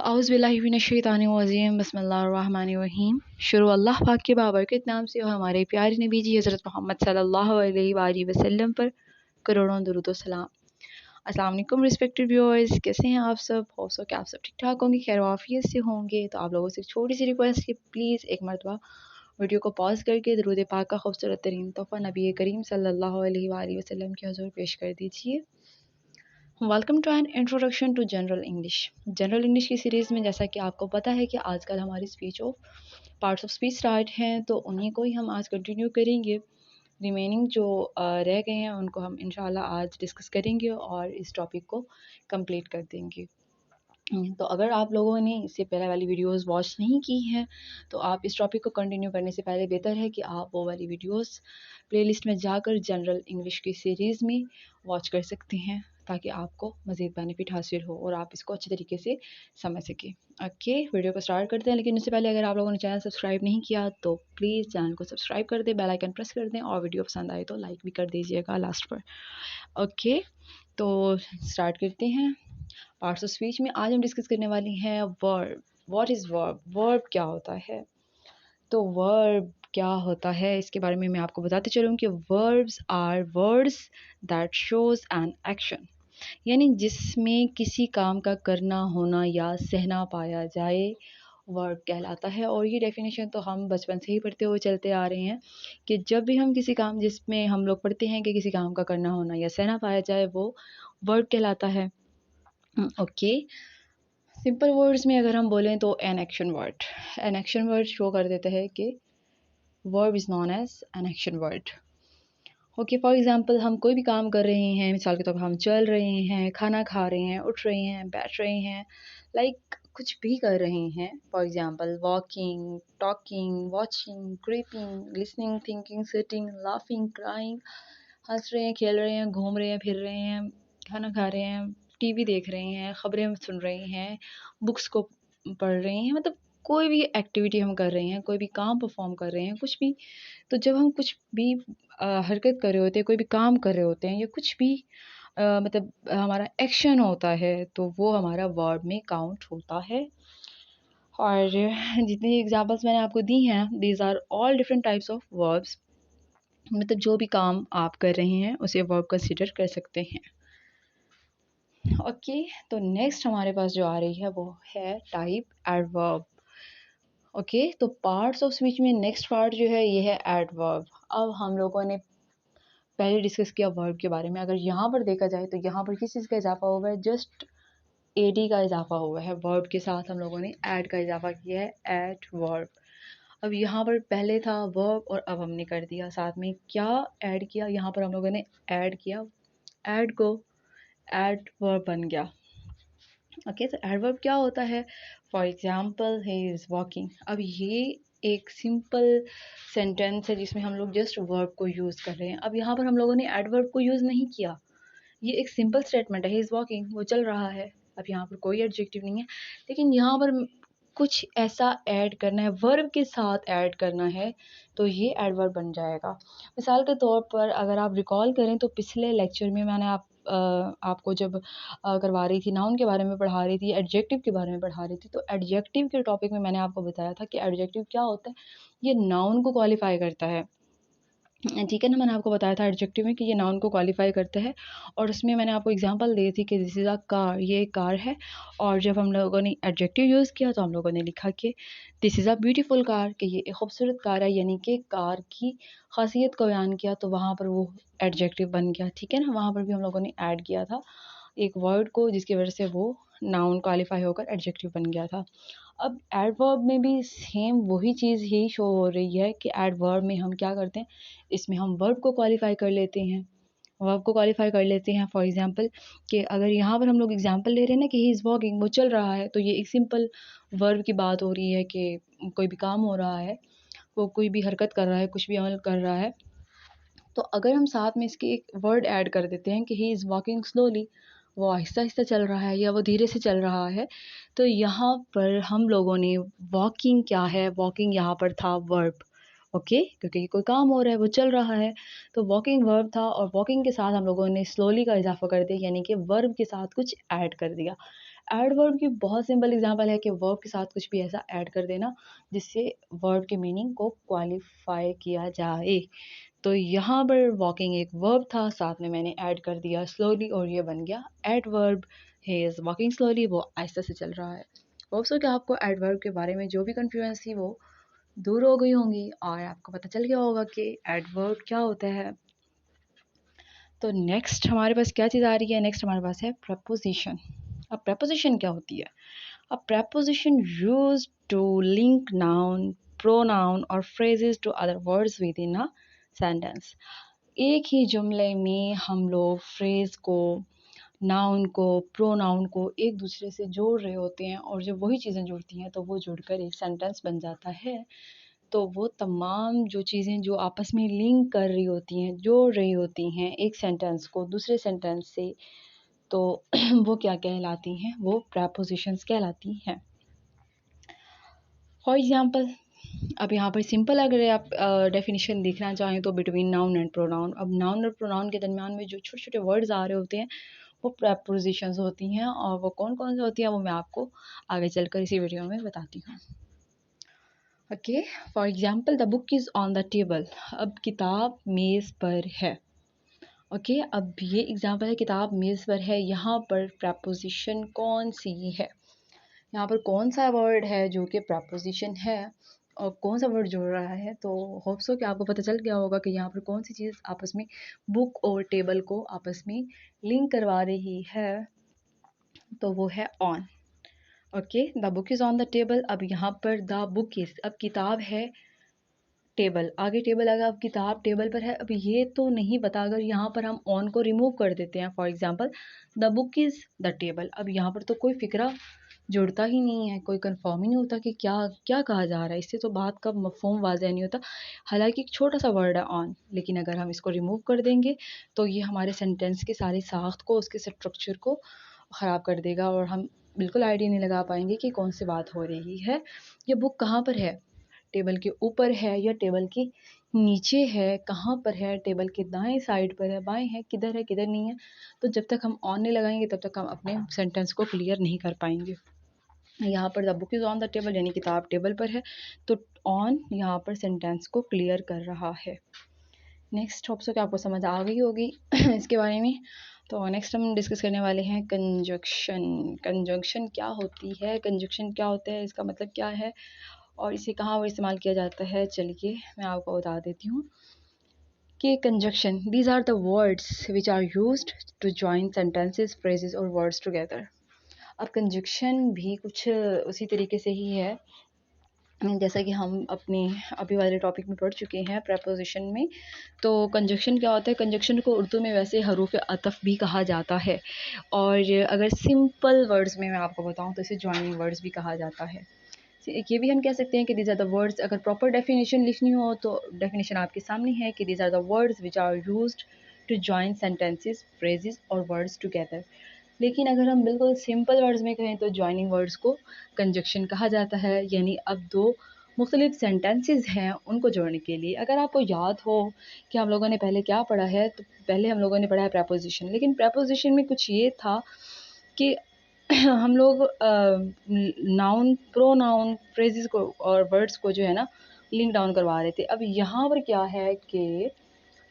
औज़ुबिल्लाहिमिनश्शैतानिर्रजीम बिस्मिल्लाहिर्रहमानिर्रहीम। शुरू अल्लाह पाक के बाबरकत नाम से और हमारे प्यारे नबी जी हज़रत मोहम्मद सल्लल्लाहु अलैहि वसल्लम पर करोड़ों दुरूद व सलाम। अस्सलाम वालेकुम रिस्पेक्टेड व्यूअर्स, कैसे हैं आप सब? होप सो कि आप सब ठीक ठाक होंगे, खैर आफियत से होंगे। तो आप लोगों से एक छोटी सी रिक्वेस्ट कि प्लीज़ एक मरतबा वीडियो को पॉज करके दरूद पाक का खूबसूरत तरीन तोहफ़ा नबी करीम सल्लल्लाहु अलैहि वसल्लम के हुज़ूर पेश कर दीजिए। Welcome to an introduction to general English की सीरीज़ में जैसा कि आपको पता है कि आजकल हमारी speech of parts of speech start हैं, तो उन्हीं को ही हम आज कंटिन्यू करेंगे। रिमेनिंग जो रह गए हैं उनको हम इंशाल्लाह आज डिस्कस करेंगे और इस टॉपिक को कंप्लीट कर देंगे। तो अगर आप लोगों ने इससे पहले वाली वीडियोस वॉच नहीं की हैं तो आप इस टॉपिक को कंटिन्यू करने से पहले बेहतर है कि आप वो वाली वीडियोस प्लेलिस्ट में जाकर जनरल इंग्लिश की सीरीज़ में वॉच कर सकते हैं, ताकि आपको मज़ीद बेनिफिट हासिल हो और आप इसको अच्छे तरीके से समझ सकें। ओके, वीडियो को स्टार्ट करते हैं, लेकिन उससे पहले अगर आप लोगों ने चैनल सब्सक्राइब नहीं किया तो प्लीज़ चैनल को सब्सक्राइब कर दें, बेल आइकन प्रेस कर दें और वीडियो पसंद आए तो लाइक भी कर दीजिएगा लास्ट पर। ओके, तो स्टार्ट करते हैं। पार्ट्स ऑफ स्पीच में आज हम डिस्कस करने वाली हैं verb. What is verb? Verb क्या होता है? तो वर्ब क्या होता है इसके बारे में मैं आपको बताते चलूँ कि verbs are words that shows an action, यानी जिसमें किसी काम का करना, होना या सहना पाया जाए, वर्ब कहलाता है। और ये डेफिनेशन तो हम बचपन से ही पढ़ते हुए चलते आ रहे हैं कि जब भी हम किसी काम, जिसमें हम लोग पढ़ते हैं कि किसी काम का करना, होना या सहना पाया जाए, वो वर्ब कहलाता है। ओके, सिंपल वर्ड्स में अगर हम बोलें तो एन एक्शन वर्ड शो कर देता है कि verb is known as an action word. Okay, for example हम कोई भी काम कर रहे हैं, मिसाल के तौर पर हम चल रहे हैं, खाना खा रहे हैं, उठ रहे हैं, बैठ रहे हैं, लाइक कुछ भी कर रहे हैं। For example walking, talking, watching, creeping, listening, thinking, sitting, laughing, crying, हंस रहे हैं, खेल रहे हैं, घूम रहे हैं, फिर रहे हैं, खाना खा रहे हैं, टीवी देख रहे हैं, खबरें सुन रहे हैं, बुक्स को पढ़ रहे हैं, मतलब कोई भी एक्टिविटी हम कर रहे हैं, कोई भी काम परफॉर्म कर रहे हैं, कुछ भी। तो जब हम कुछ भी हरकत कर रहे होते हैं, कोई भी काम कर रहे होते हैं या कुछ भी मतलब हमारा एक्शन होता है, तो वो हमारा वर्ब में काउंट होता है। और जितनी एग्जांपल्स मैंने आपको दी हैं, these are all different types of verbs, मतलब जो भी काम आप कर रहे हैं उसे वर्ब कंसिडर कर सकते हैं। ओके, तो नेक्स्ट हमारे पास जो आ रही है वो है टाइप एडवर्ब। ओके, तो पार्ट्स ऑफ स्पीच में नेक्स्ट पार्ट जो है ये है एडवर्ब। अब हम लोगों ने पहले डिस्कस किया वर्ब के बारे में। अगर यहाँ पर देखा जाए तो यहाँ पर किस चीज़ का इजाफा हुआ है? जस्ट एडी का इजाफा हुआ है। वर्ब के साथ हम लोगों ने ऐड का इजाफा किया है, एड वर्ब। अब यहाँ पर पहले था वर्ब और अब हमने कर दिया साथ में क्या ऐड किया, यहाँ पर हम लोगों ने ऐड किया, ऐड को एड वर्ब बन गया। ओके, तो एडवर्ब क्या होता है? For example he is walking. अब ये एक सिंपल सेंटेंस है जिसमें हम लोग जस्ट वर्ब को यूज़ कर रहे हैं। अब यहाँ पर हम लोगों ने एडवर्ब को यूज़ नहीं किया, ये एक सिंपल स्टेटमेंट है, ही इज़ वॉकिंग, वो चल रहा है। अब यहाँ पर कोई एडजेक्टिव नहीं है, लेकिन यहाँ पर कुछ ऐसा ऐड करना है, वर्ब के साथ ऐड करना है, तो ये एडवर्ब बन जाएगा। मिसाल के तौर पर अगर आप रिकॉल करें तो पिछले लेक्चर में मैंने आपको जब करवा रही थी, नाउन के बारे में पढ़ा रही थी, एडजेक्टिव के बारे में पढ़ा रही थी, तो एडजेक्टिव के टॉपिक में मैंने आपको बताया था कि एडजेक्टिव क्या होता है, ये नाउन को क्वालिफाई करता है। ठीक है ना, मैंने आपको बताया था एडजेक्टिव में कि ये नाउन को क्वालिफाई करता है। और उसमें मैंने आपको एग्जांपल दी थी कि दिस इज़ अ कार, ये एक कार है। और जब हम लोगों ने एडजेक्टिव यूज़ किया तो हम लोगों ने लिखा कि this is a beautiful car, कि ये एक खूबसूरत कार है, यानी कि कार की खासियत को बयान किया, तो वहाँ पर वो एडजेक्टिव बन गया। ठीक है ना, वहाँ पर भी हम लोगों ने ऐड किया था एक वर्ड को, जिसकी वजह से वो नाउन क्वालिफाई होकर एडजेक्टिव बन गया था। अब एडवर्ब में भी सेम वही चीज़ ही शो हो रही है कि एडवर्ब में हम क्या करते हैं, इसमें हम वर्ब को क्वालिफाई कर लेते हैं, वर्ब को क्वालिफाई कर लेते हैं। फॉर एग्जांपल कि अगर यहाँ पर हम लोग एग्जांपल ले रहे हैं ना कि ही इज़ वॉकिंग, वो चल रहा है, तो ये एक सिंपल वर्ब की बात हो रही है कि कोई भी काम हो रहा है, वो कोई भी हरकत कर रहा है, कुछ भी अमल कर रहा है। तो अगर हम साथ में इसके एक वर्ड ऐड कर देते हैं कि ही इज़ वॉकिंग स्लोली, वो आहिस्ता आहिस्ता चल रहा है या वो धीरे से चल रहा है, तो यहाँ पर हम लोगों ने वॉकिंग क्या है, वॉकिंग यहाँ पर था वर्ब। ओके, क्योंकि कोई काम हो रहा है, वो चल रहा है, तो वॉकिंग वर्ब था और वॉकिंग के साथ हम लोगों ने स्लोली का इजाफा कर दिया, यानी कि वर्ब के साथ कुछ ऐड कर दिया। एडवर्ब की बहुत सिंपल एग्जांपल है कि वर्ब के साथ कुछ भी ऐसा ऐड कर देना जिससे वर्ब के मीनिंग को क्वालिफाई किया जाए। तो यहाँ पर वॉकिंग एक वर्ब था, साथ में मैंने ऐड कर दिया स्लोली और ये बन गया adverb. He is walking slowly, वो आहिस्ता से चल रहा है। होप सो कि आपको एडवर्ब के बारे में जो भी कन्फ्यूजन थी वो दूर हो गई होंगी और आपको पता चल गया होगा कि एडवर्ब क्या होता है। तो नेक्स्ट हमारे पास क्या चीज़ आ रही है, नेक्स्ट हमारे पास है प्रपोजिशन। अब प्रपोजिशन क्या होती है? A preposition used to link noun, pronoun और phrases to other words within a sentence. एक ही जुमले में हम लोग फ्रेज को, नाउन को, प्रोनाउन को एक दूसरे से जोड़ रहे होते हैं और जब वही चीज़ें जुड़ती हैं तो वो जुड़कर एक सेंटेंस बन जाता है। तो वो तमाम जो चीज़ें जो आपस में लिंक कर रही होती हैं, जोड़ रही होती हैं एक सेंटेंस को दूसरे सेंटेंस से, तो वो क्या कहलाती हैं? वो प्रपोजिशंस कहलाती हैं। फॉर एग्जांपल, अब यहाँ पर सिंपल अगर आप डेफिनेशन देखना चाहें तो बिटवीन नाउन एंड प्रोनाउन। अब नाउन और प्रोनाउन के दरमियान में जो छोटे छोटे वर्ड्स आ रहे होते हैं वो प्रपोजिशंस होती हैं, और वो कौन कौन से होती हैं वो मैं आपको आगे चलकर इसी वीडियो में बताती हूँ। Okay, for example the book is on the table. अब किताब मेज़ पर है। ओके, अब ये एग्जाम्पल है किताब मेज़ पर है। यहाँ पर प्रपोजिशन कौन सी है? यहाँ पर कौन सा वर्ड है जो कि प्रपोजिशन है और कौन सा वर्ड जोड़ रहा है? तो होप सो कि आपको पता चल गया होगा कि यहाँ पर कौन सी चीज़ आपस में बुक और टेबल को आपस में लिंक करवा रही है। तो वो है on. Okay, the book is on the table. अब यहाँ पर द बुक इज़, अब किताब है, टेबल आगे टेबल आगे, अब किताब टेबल पर है। अब ये तो नहीं पता, अगर यहाँ पर हम ऑन को रिमूव कर देते हैं, for example the book is the table, अब यहाँ पर तो कोई फिक्रा जुड़ता ही नहीं है, कोई कंफर्म ही नहीं होता कि क्या क्या कहा जा रहा है। इससे तो बात का मफहूम वाज़ेह नहीं होता। हालांकि एक छोटा सा वर्ड है ऑन, लेकिन अगर हम इसको रिमूव कर देंगे तो ये हमारे सेंटेंस की सारी साख्त को, उसके स्ट्रक्चर को ख़राब कर देगा और हम बिल्कुल आइडिया नहीं लगा पाएंगे कि कौन सी बात हो रही है। ये बुक कहाँ पर है? टेबल के ऊपर है या टेबल के नीचे है? कहाँ पर है? टेबल के दाएं साइड पर है, बाएं है, किधर नहीं है? तो जब तक हम ऑन नहीं लगाएंगे तब तक हम अपने सेंटेंस को क्लियर नहीं कर पाएंगे। यहाँ पर the book is on the table यानी किताब टेबल पर है, तो ऑन यहाँ पर सेंटेंस को क्लियर कर रहा है। नेक्स्ट होप सो कि आपको समझ आ गई होगी इसके बारे में। तो नेक्स्ट हम डिस्कस करने वाले हैं कंजक्शन। कंजक्शन क्या होती है, कंजक्शन क्या होता है, इसका मतलब क्या है और इसे कहाँ इस्तेमाल किया जाता है? चलिए मैं आपको बता देती हूँ कि conjunction, these are the words which are used to join sentences, phrases और वर्ड्स टुगेदर। अब कंजक्शन भी कुछ उसी तरीके से ही है जैसा कि हम अपने अभी वाले टॉपिक में पढ़ चुके हैं प्रपोजिशन में। तो कंजक्शन क्या होता है? कंजक्शन को उर्दू में वैसे हरूफ अतफ़ भी कहा जाता है, और अगर सिंपल वर्ड्स में मैं आपको बताऊं तो इसे जॉइनिंग वर्ड्स भी कहा जाता है। ये भी हम कह सकते हैं कि दीज आर द वर्ड्स, अगर प्रॉपर डेफिनेशन लिखनी हो तो डेफिनेशन आपके सामने है कि these are the words which are used to join sentences, phrases और वर्ड्स टुगेदर। लेकिन अगर हम बिल्कुल सिंपल वर्ड्स में कहें तो जॉइनिंग वर्ड्स को कंजक्शन कहा जाता है, यानी अब दो मुख्तलिफ सेंटेंसेस हैं उनको जोड़ने के लिए। अगर आपको याद हो कि हम लोगों ने पहले क्या पढ़ा है, तो पहले हम लोगों ने पढ़ा है प्रपोजिशन, लेकिन प्रपोजिशन में कुछ ये था कि हम लोग नाउन, प्रोनाउन, फ्रेजेस को और वर्ड्स को जो है ना लिंक डाउन करवा रहे थे। अब यहाँ पर क्या है कि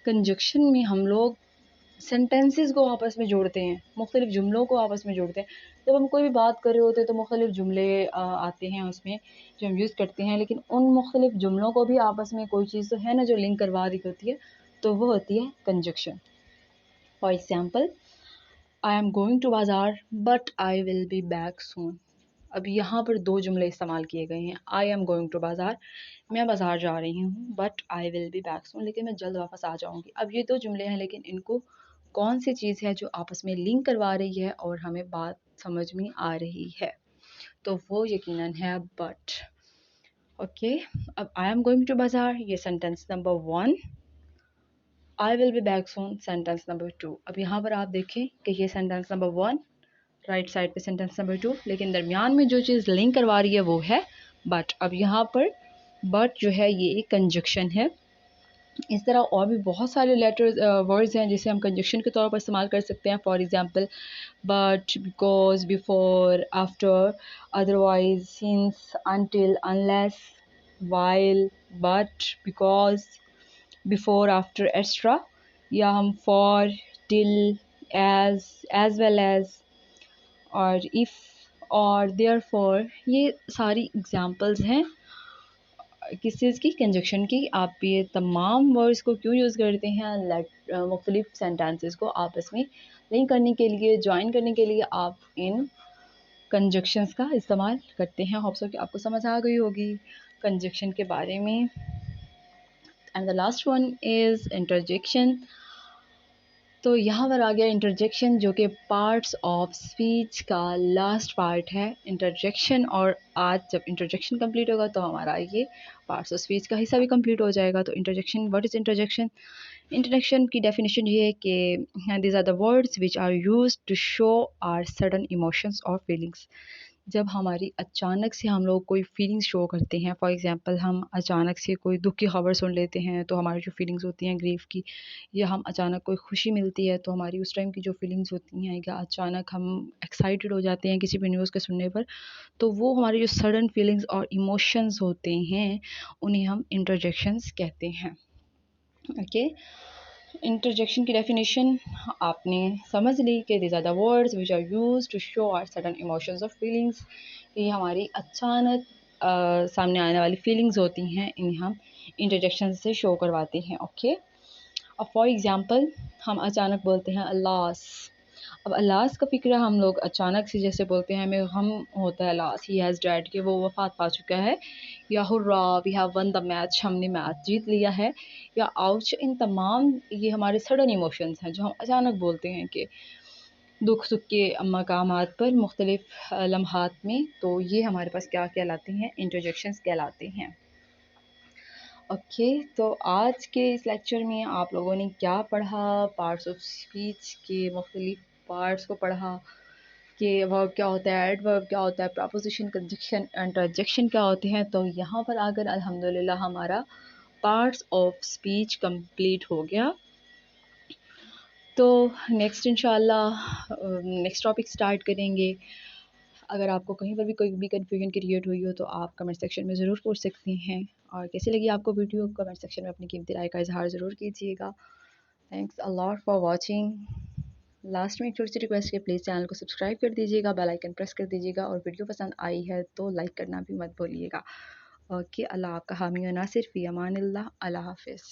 कंजक्शन में हम लोग सेंटेंसेस को आपस में जोड़ते हैं, मुख्तलिफ जुमलों को आपस में जोड़ते हैं। जब हम कोई भी बात कर रहे होते हैं तो मुख्तलिफ जुमले आते हैं उसमें जो हम यूज़ करते हैं, लेकिन उन मुख्तलिफ जुमलों को भी आपस में कोई चीज़ तो है ना जो लिंक करवा रही होती है, तो वो होती है conjunction. For example, I am going to bazaar but I will be back soon. अब यहाँ पर दो जुमले इस्तेमाल किए गए हैं। आई एम गोइंग टू बाज़ार, मैं बाज़ार जा रही हूँ, but I will be back सून, लेकिन मैं जल्द वापस आ जाऊँगी। अब ये दो जुमले हैं, लेकिन इनको कौन सी चीज़ है जो आपस में लिंक करवा रही है और हमें बात समझ में आ रही है? तो वो यकीनन है बट। ओके, अब आई एम गोइंग टू बाज़ार ये sentence number 1, I will be back soon sentence number 2। अब यहाँ पर आप देखें कि ये सेंटेंस नंबर 1 राइट साइड पे सेंटेंस नंबर 2, लेकिन दरमियान में जो चीज़ लिंक करवा रही है वो है बट। अब यहाँ पर बट जो है ये एक कंजक्शन है, इस तरह और भी बहुत सारे लेटर्स वर्ड्स हैं जिसे हम कंजक्शन के तौर पर इस्तेमाल कर सकते हैं. For example but, because, before, after, otherwise, since, until, unless, while, but, because, before, after, etc. या हम for, till, as well as और if और therefore, ये सारी एग्जांपल्स हैं किस चीज़ की, कंजक्शन की. आप ये तमाम वर्ड्स को क्यों यूज़ करते हैं मुख्तलिफ सेंटेंसेस को आपस में लिंक करने के लिए, ज्वाइन करने के लिए आप इन कंजक्शंस का इस्तेमाल करते हैं. होप सो कि आपको समझ आ गई होगी कंजक्शन के बारे में. And the last one is interjection. तो यहाँ पर आ गया इंटरजेक्शन, जो कि पार्ट्स ऑफ स्पीच का लास्ट पार्ट है, इंटरजेक्शन. और आज जब इंटरजेक्शन कंप्लीट होगा तो हमारा ये पार्ट्स ऑफ स्पीच का हिस्सा भी कंप्लीट हो जाएगा. तो interjection, what is interjection? Interjection की डेफिनेशन ये है कि these are the words which are used to show our sudden emotions और फीलिंग्स. जब हमारी अचानक से हम लोग कोई फीलिंग्स शो करते हैं, फॉर एग्ज़ाम्पल हम अचानक से कोई दुःख की खबर सुन लेते हैं तो हमारी जो फीलिंग्स होती हैं ग्रीफ की, या हम अचानक कोई खुशी मिलती है तो हमारी उस टाइम की जो फीलिंग्स होती हैं, या अचानक हम एक्साइटेड हो जाते हैं किसी भी न्यूज़ के सुनने पर, तो वो हमारी जो सडन फीलिंग्स और इमोशंस होते हैं उन्हें हम इंटरजेक्शंस कहते हैं. ओके, इंटरजेक्शन की डेफिनेशन आपने समझ ली कि these are the words which are used to show our sudden emotions और फीलिंग्स. ये हमारी अचानक सामने आने वाली फीलिंग्स होती हैं, इन्हें हम इंटरजेक्शन से शो करवाते हैं. ओके, अब फॉर एग्ज़ाम्पल हम अचानक बोलते हैं अल्लास. अब अल्लास का फ़िक्र हम लोग अचानक से जैसे बोलते हैं, हमें गम होता है अल्लास, ही हैज़ डैड, कि वो वफ़ात पा चुका है, या hurrah we have won the match, हमने मैच जीत लिया है, या आउच. इन तमाम ये हमारे सडन इमोशंस हैं जो हम अचानक बोलते हैं कि दुख सुख के मकामात पर मुख्तलिफ लम्हात में. तो ये हमारे पास क्या कहलाते हैं, इंटरजेक्शंस कहलाते हैं. ओके, तो आज के इस लेक्चर में आप लोगों ने क्या पढ़ा, पार्ट्स ऑफ स्पीच के मुख्तलिफ पार्ट्स को पढ़ा कि वर्ब क्या होता है, एडवर्ब क्या होता है, प्रपोजिशन, कंजक्शन, इंटरजेक्शन क्या होते हैं. तो यहाँ पर आकर अल्हम्दुलिल्लाह हमारा पार्ट्स ऑफ स्पीच कंप्लीट हो गया. तो नेक्स्ट इंशाल्लाह नेक्स्ट टॉपिक स्टार्ट करेंगे. अगर आपको कहीं पर भी कोई भी कन्फ्यूजन क्रिएट हुई हो तो आप कमेंट सेक्शन में ज़रूर पूछ सकते हैं. और कैसी लगी आपको वीडियो, कमेंट सेक्शन में अपनी कीमती राय का इजहार ज़रूर कीजिएगा. Thanks a lot for watching. Last में एक छोटी सी रिक्वेस्ट है, प्लीज़ चैनल को सब्सक्राइब कर दीजिएगा, बेल आइकन प्रेस कर दीजिएगा, और वीडियो पसंद आई है तो लाइक करना भी मत भूलिएगा. ओके, अल्लाह आपका हामी व नासिर, फ़ी अमानिल्लाह, अल्लाह हाफ़िज़.